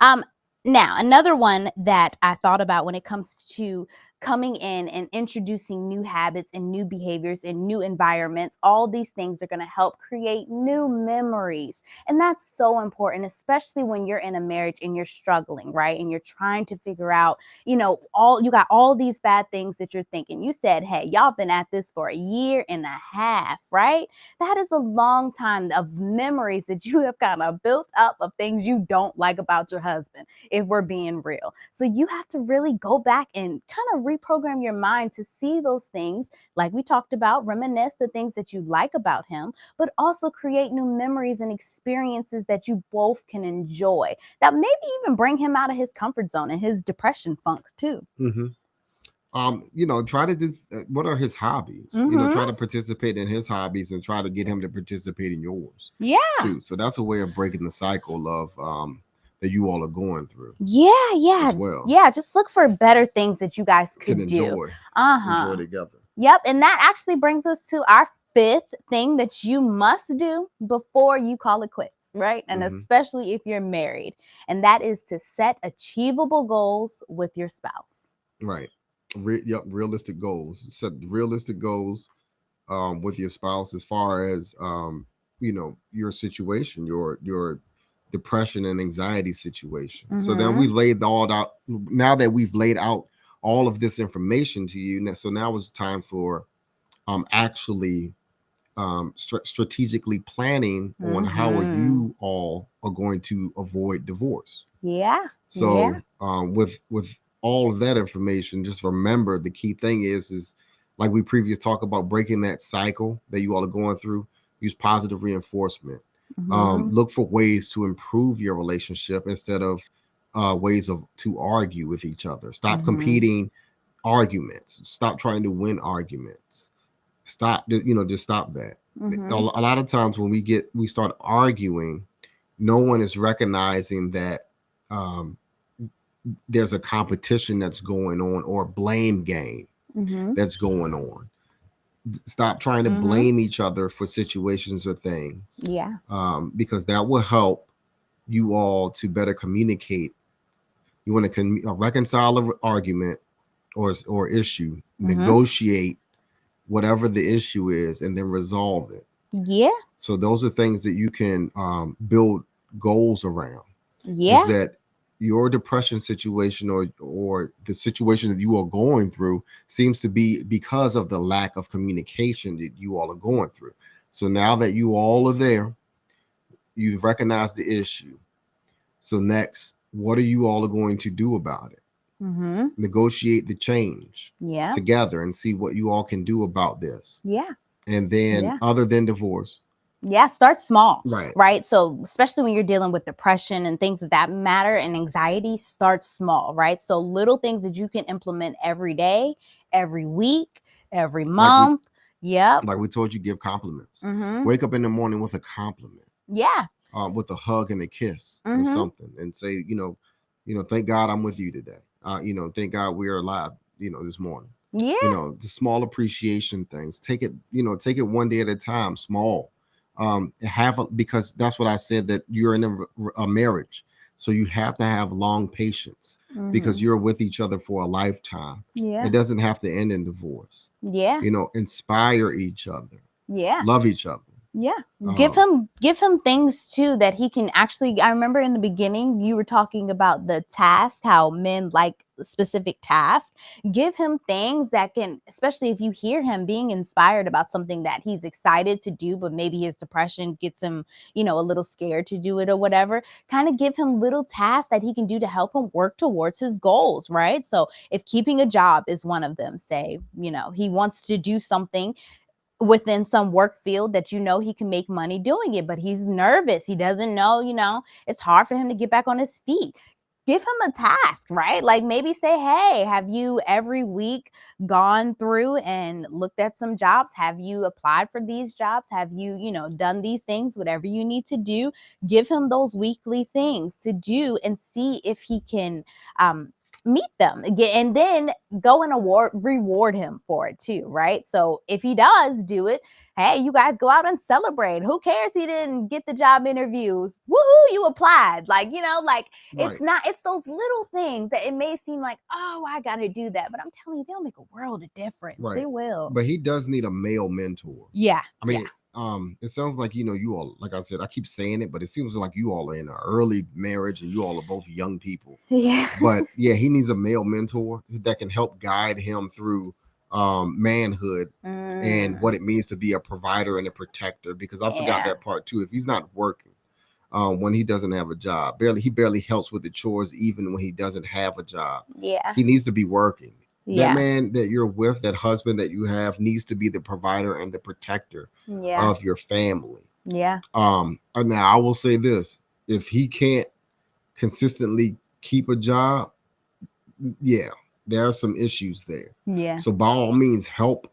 Um, Now, another one that I thought about when it comes to coming in and introducing new habits and new behaviors in new environments, all these things are going to help create new memories. And that's so important, especially when you're in a marriage and you're struggling, right? And you're trying to figure out, you got all these bad things that you're thinking. You said, hey, y'all been at this for a year and a half, right? That is a long time of memories that you have kind of built up of things you don't like about your husband, if we're being real. So you have to really go back and kind of reprogram your mind to see those things, like we talked about, reminisce the things that you like about him, but also create new memories and experiences that you both can enjoy, that maybe even bring him out of his comfort zone and his depression funk too. Mm-hmm. Try to do what are his hobbies? Mm-hmm. Try to participate in his hobbies and try to get him to participate in yours Yeah. too. So that's a way of breaking the cycle of that you all are going through Yeah. as well. Yeah. Just look for better things that you guys Can could do. enjoy Uh-huh. together. Yep. And that actually brings us to our fifth thing that you must do before you call it quits, right? And Hmm. especially if you're married. And that is to set achievable goals with your spouse. Right. Yep. Realistic goals. Set realistic goals with your spouse as far as your situation, your depression and anxiety situation. So then Mm-hmm. we've laid all out. Now that we've laid out all of this information to you, so now it's time for actually strategically planning on how Mm-hmm. you all are going to avoid divorce. Yeah. Yeah. So with all of that information, just remember the key thing is like we previously talked about, breaking that cycle that you all are going through. Use positive reinforcement. Mm-hmm. Look for ways to improve your relationship instead of ways of to argue with each other. Stop Mm-hmm. competing arguments. Stop trying to win arguments. Stop. Just stop that. A Mm-hmm. lot of times when we start arguing, no one is recognizing that um, there's a competition that's going on or blame game Mm-hmm. that's going on. Stop trying to Mm-hmm. blame each other for situations or things, Yeah. because that will help you all to better communicate. You want to reconcile an argument or issue, Mm-hmm. negotiate whatever the issue is, and then resolve it. Yeah. So those are things that you can build goals around. Is Yeah. that your depression situation or the situation that you are going through seems to be because of the lack of communication that you all are going through. So now that you all are there, you've recognized the issue. So next, what are you all going to do about it? Mm-hmm. Negotiate the change Yeah. together and see what you all can do about this. Yeah. And then, Yeah. other than divorce, Yeah, start small, right? right? So, especially when you're dealing with depression and things of that matter and anxiety, start small, right? So, little things that you can implement every day, every week, every Like we month. Yep. like we told you, give compliments. Mm-hmm. Wake up in the morning with a compliment, Yeah. with a hug and a kiss or Mm-hmm. something, and say, thank God I'm with you today. Thank God we're alive. This morning. Yeah. The small appreciation things. Take it one day at a time. Small. Because that's what I said, that you're in a marriage, so you have to have long patience because Mm-hmm. you're with each other for a lifetime. It Yeah. doesn't have to end in divorce. Yeah. Inspire each other, Yeah. love each other. Yeah. Give Um, him give him things too that he can actually. I remember in the beginning you were talking about the task, how men like specific tasks. Give him things that can, especially if you hear him being inspired about something that he's excited to do, but maybe his depression gets him, a little scared to do it or whatever. Kind of give him little tasks that he can do to help him work towards his goals, right? So if keeping a job is one of them, say, he wants to do something within some work field that he can make money doing it, but he's nervous, he doesn't know, it's hard for him to get back on his feet. give him a task, right? Like maybe say, hey, have you every week gone through and looked at some jobs? Have you applied for these jobs? Have you, done these things, whatever you need to do? Give him those weekly things to do and see if he can meet them again, and then go and reward him for it too, right? So if he does do it, hey, you guys go out and celebrate. Who cares he didn't get the job interviews? Woohoo, you applied. Like, like Right. it's those little things that it may seem like, oh, I got to do that. But I'm telling you, they'll make a world of difference. Right. They will. But he does need a male mentor. Yeah. I mean, it sounds like, you all, like I said, I keep saying it, but it seems like you all are in an early marriage and you all are both young people. Yeah. But yeah, he needs a male mentor that can help guide him through manhood and what it means to be a provider and a protector. Because I forgot that part too. If he's not working, when he doesn't have a job, he barely helps with the chores, even when he doesn't have a job. Yeah. He needs to be working. Yeah. That man that you're with, that husband that you have, needs to be the provider and the protector of your family. Yeah. Now I will say this: if he can't consistently keep a job, yeah, there are some issues there. Yeah. So by all means, help.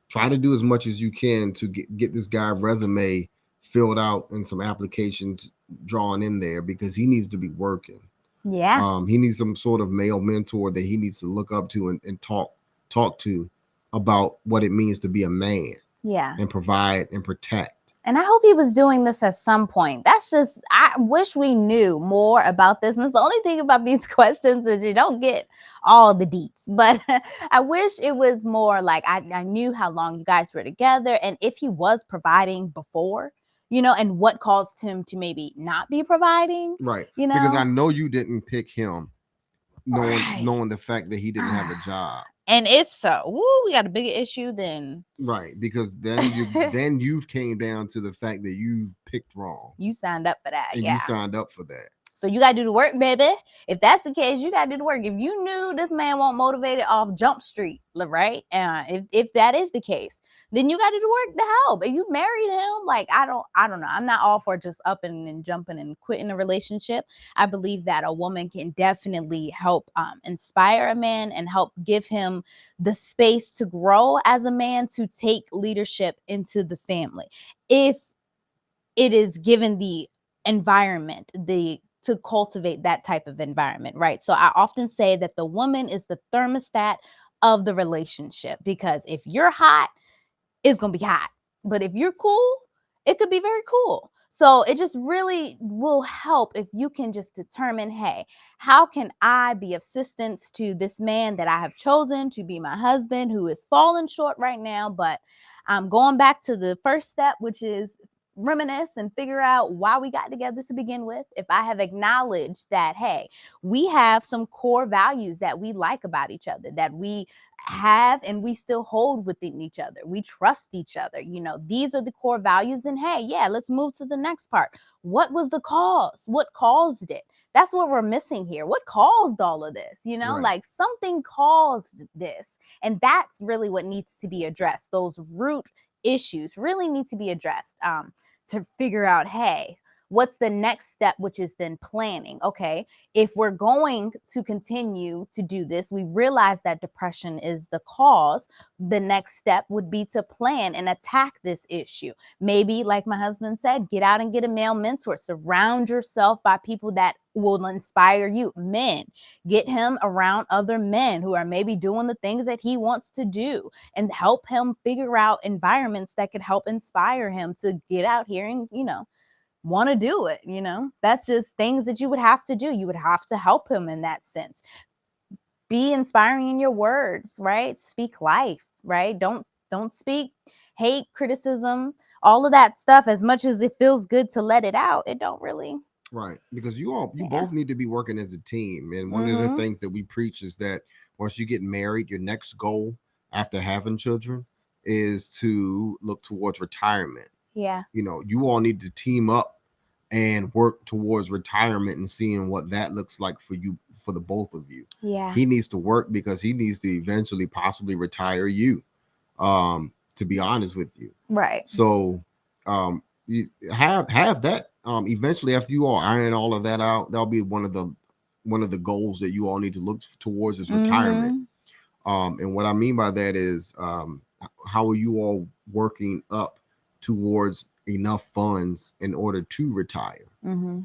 Try to do as much as you can to get this guy resume filled out and some applications drawn in there, because he needs to be working. Yeah. He needs some sort of male mentor that he needs to look up to and talk to about what it means to be a man. Yeah. And provide and protect. And I hope he was doing this at some point. I wish we knew more about this. And it's the only thing about these questions is you don't get all the deets. But I wish it was more like I knew how long you guys were together and if he was providing before, and what caused him to maybe not be providing. Right. Because I know you didn't pick him knowing the fact that he didn't have a job. And if so, we got a bigger issue then. Right, because then you've came down to the fact that you've picked wrong. You signed up for that. And you signed up for that. So you got to do the work, baby. If that's the case, you got to do the work. If you knew this man won't motivated off Jump Street, right? If that is the case, then you got to do the work to help. If you married him, like I don't know. I'm not all for just up and jumping and quitting a relationship. I believe that a woman can definitely help inspire a man and help give him the space to grow as a man, to take leadership into the family. If it is given the environment, to cultivate that type of environment, right? So I often say that the woman is the thermostat of the relationship, because if you're hot, it's going to be hot. But if you're cool, it could be very cool. So it just really will help if you can just determine, hey, how can I be of assistance to this man that I have chosen to be my husband, who is falling short right now, but I'm going back to the first step, which is reminisce and figure out why we got together to begin with. If I have acknowledged that, hey, we have some core values that we like about each other, that we have and we still hold within each other. We trust each other. These are the core values. And hey, yeah, let's move to the next part. What was the cause? What caused it? That's what we're missing here. What caused all of this? Right. Like something caused this. And that's really what needs to be addressed. Those root issues really need to be addressed to figure out, hey, what's the next step, which is then planning. Okay, if we're going to continue to do this, we realize that depression is the cause. The next step would be to plan and attack this issue. Maybe, like my husband said, get out and get a male mentor. Surround yourself by people that will inspire you. Men, get him around other men who are maybe doing the things that he wants to do, and help him figure out environments that could help inspire him to get out here and, want to do it. That's just things that you would have to do. You would have to help him in that sense. Be inspiring in your words, right? Speak life, right? Don't speak hate, criticism, all of that stuff. As much as it feels good to let it out, it don't really. Right, because you both need to be working as a team. And one of the things that we preach is that once you get married, your next goal after having children is to look towards retirement. Yeah. You all need to team up and work towards retirement and seeing what that looks like for you, for the both of you. Yeah. He needs to work because he needs to eventually possibly retire you, to be honest with you. Right. So you have that eventually, after you all iron all of that out, that'll be one of the one of the goals that you all need to look towards is retirement. Mm-hmm. And what I mean by that is, how are you all working up towards enough funds in order to retire? Mm-hmm.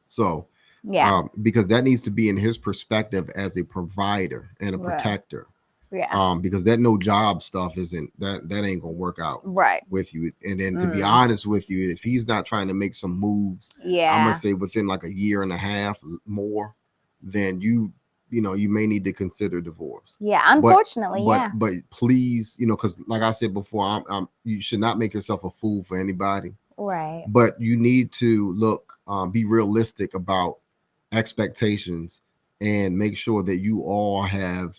So, Yeah. because that needs to be in his perspective as a provider and a Right. protector. Yeah. Because that no job stuff isn't that ain't gonna work out Right. with you. And then to be Mm. honest with you, if he's not trying to make some moves, I'm gonna Yeah. say within like a year and a half more, then you may need to consider divorce. Yeah. But Unfortunately, yeah. but please, because like I said before, you should not make yourself a fool for anybody. Right. But you need to be realistic about expectations and make sure that you all have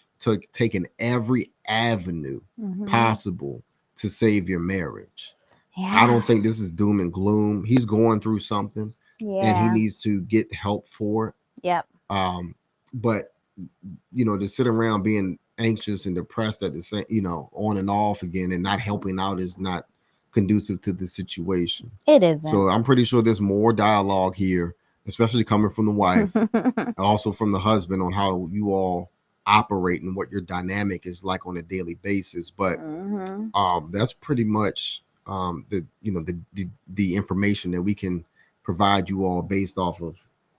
taken every avenue Mm-hmm. possible to save your marriage. I Yeah. don't think this is doom and gloom. He's going through something and he Yeah. needs to get help for it. Yep. Um, but to sit around being anxious and depressed at the same, on and off again and not helping out is not conducive to the situation. It isn't. So I'm pretty sure there's more dialogue here, especially coming from the wife, and also from the husband on how you all operate and what your dynamic is like on a daily basis. But Mm-hmm. that's pretty much the information that we can provide you all based off of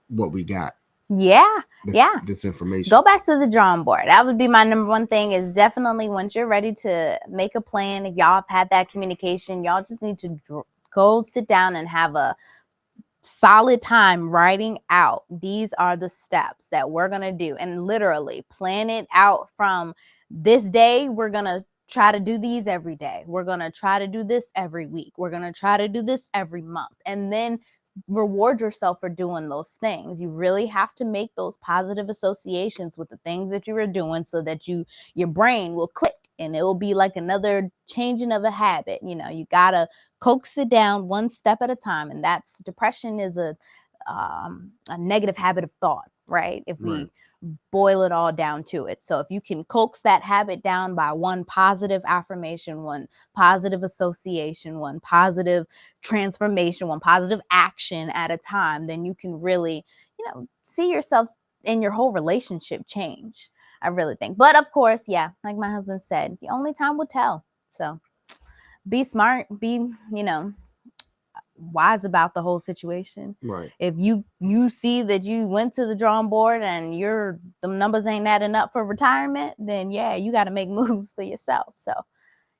what we got. Yeah. Yeah. This information. Go back to the drawing board. That would be my number one thing, is definitely once you're ready to make a plan, if y'all have had that communication, y'all just need to go sit down and have a solid time writing out, these are the steps that we're going to do, and literally plan it out from this day. We're going to try to do these every day. We're going to try to do this every week. We're going to try to do this every month. And then reward yourself for doing those things. You really have to make those positive associations with the things that you are doing so that your brain will click and it will be like another changing of a habit. You gotta coax it down one step at a time, and that's depression is a negative habit of thought, right? If we boil it all down to it. So if you can coax that habit down by one positive affirmation, one positive association, one positive transformation, one positive action at a time, then you can really, see yourself in your whole relationship change. I really think. But of course, yeah, like my husband said, the only time will tell. So be smart, be, wise about the whole situation. Right. If you see that you went to the drawing board and the numbers ain't adding up for retirement, then yeah, you got to make moves for yourself. So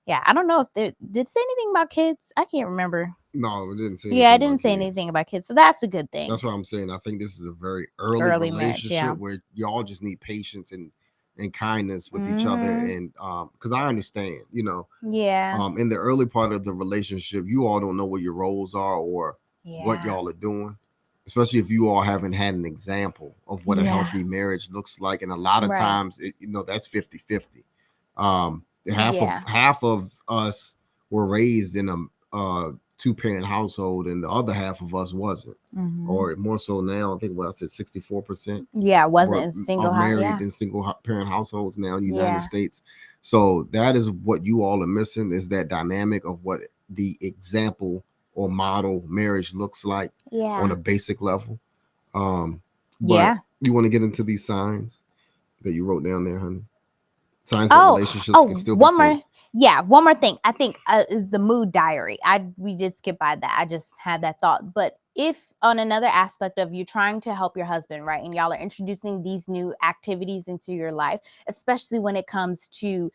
yeah, I don't know if did it say anything about kids. I can't remember. No, it didn't say Yeah, anything I about didn't say kids. anything about kids, so that's a good thing. That's what I'm saying. I think this is a very early Early marriage, yeah. relationship where y'all just need patience and kindness with each other. Mm-hmm. And because I understand, Yeah. in the early part of the relationship, you all don't know what your roles are or what Yeah. y'all are doing, especially if you all haven't had an example of what a Yeah. healthy marriage looks like. And a lot of Right. times, that's 50-50. Yeah. Half of us were raised in a two-parent household, and the other half of us wasn't. Mm-hmm. Or more so now, I think what I said, 64%. Yeah, wasn't in single are house. married Yeah. in single parent households now in the Yeah. United States. So that is what you all are missing, is that dynamic of what the example or model marriage looks like Yeah. on a basic level. But Yeah. you want to get into these signs that you wrote down there, honey? Signs that relationships can still be one saved. more. Yeah, one more thing. I think is the mood diary. We did skip by that. I just had that thought. But if on another aspect of you trying to help your husband, right, and y'all are introducing these new activities into your life, especially when it comes to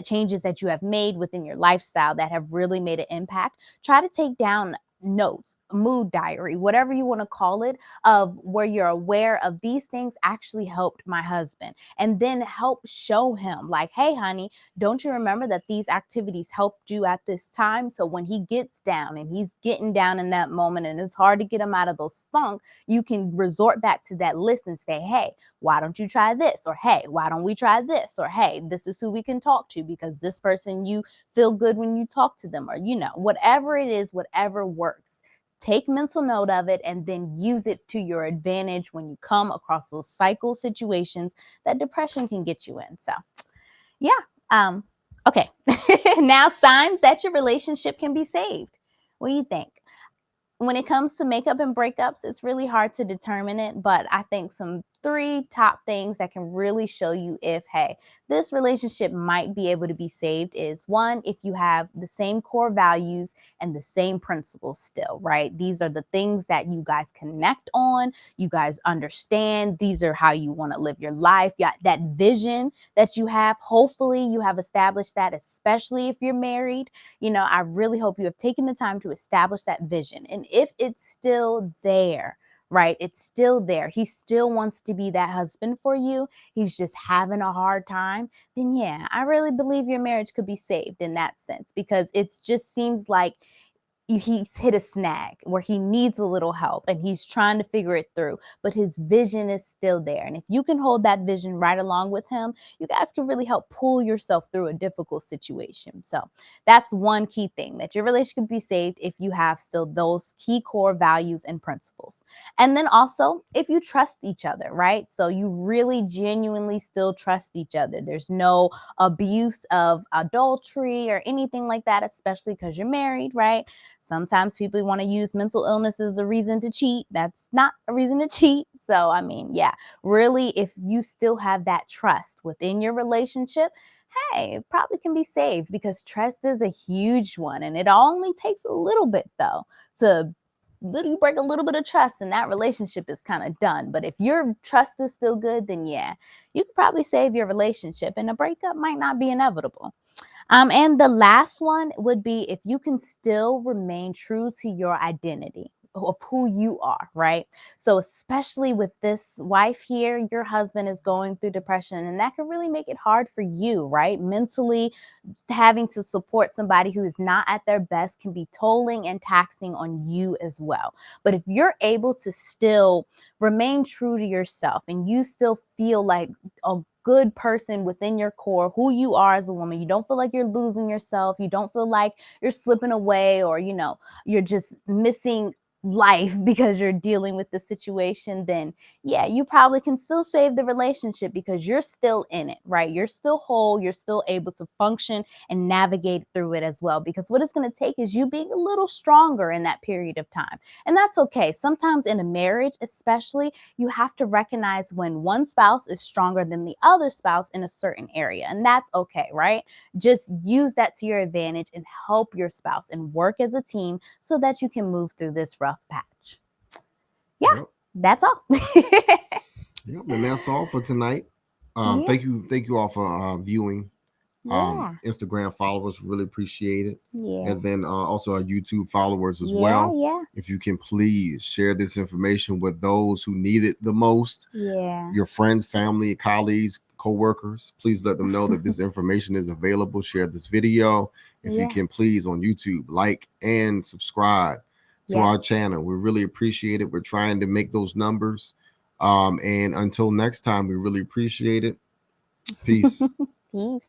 changes that you have made within your lifestyle that have really made an impact, try to take down notes, mood diary, whatever you want to call it, of where you're aware of these things actually helped my husband, and then help show him like, hey honey, don't you remember that these activities helped you at this time? So when he gets down and he's getting down in that moment and it's hard to get him out of those funk, you can resort back to that list and say, hey, why don't you try this? Or hey, why don't we try this? Or hey, this is who we can talk to because this person, you feel good when you talk to them, or whatever it is, whatever works. Take mental note of it and then use it to your advantage when you come across those cycle situations that depression can get you in. So yeah. Okay. Now, signs that your relationship can be saved. What do you think? When it comes to makeup and breakups, it's really hard to determine it, but I think some 3 top things that can really show you if, hey, this relationship might be able to be saved is one, if you have the same core values and the same principles still, right? These are the things that you guys connect on, you guys understand. These are how you want to live your life. Yeah, that vision that you have, hopefully you have established that, especially if you're married. I really hope you have taken the time to establish that vision. And if it's still there, right? It's still there. He still wants to be that husband for you. He's just having a hard time. Then, yeah, I really believe your marriage could be saved in that sense, because it just seems like he's hit a snag where he needs a little help and he's trying to figure it through, but his vision is still there. And if you can hold that vision right along with him, you guys can really help pull yourself through a difficult situation. So that's one key thing, that your relationship can be saved if you have still those key core values and principles. And then also if you trust each other, right? So you really genuinely still trust each other. There's no abuse of adultery or anything like that, especially because you're married, right? Sometimes people want to use mental illness as a reason to cheat. That's not a reason to cheat. So, I mean, yeah, really, if you still have that trust within your relationship, hey, it probably can be saved, because trust is a huge one. And it only takes a little bit, though, to literally break a little bit of trust, and that relationship is kind of done. But if your trust is still good, then yeah, you could probably save your relationship, and a breakup might not be inevitable. And the last one would be if you can still remain true to your identity of who you are, right? So, especially with this wife here, your husband is going through depression, and that can really make it hard for you, right? Mentally, having to support somebody who is not at their best can be tolling and taxing on you as well. But if you're able to still remain true to yourself and you still feel like a good person within your core, who you are as a woman, you don't feel like you're losing yourself, you don't feel like you're slipping away, or you're just missing life because you're dealing with the situation, then yeah, you probably can still save the relationship, because you're still in it, right? You're still whole, you're still able to function and navigate through it as well, because what it's going to take is you being a little stronger in that period of time. And that's okay. Sometimes in a marriage especially, you have to recognize when one spouse is stronger than the other spouse in a certain area, and that's okay, right? Just use that to your advantage and help your spouse and work as a team so that you can move through this rough patch. Yeah, Yep. that's all. Yep. And that's all for tonight. Yeah, Thank you all for viewing. yeah, Instagram followers, really appreciate it. yeah, And then also our YouTube followers as yeah, well. yeah, If you can please share this information with those who need it the most, yeah, your friends, family, colleagues, co-workers. Please let them know that this information is available. Share this video. If you yeah, can please, on YouTube, like and subscribe to yeah. our channel. We really appreciate it. We're trying to make those numbers. And until next time, we really appreciate it. Peace. Peace.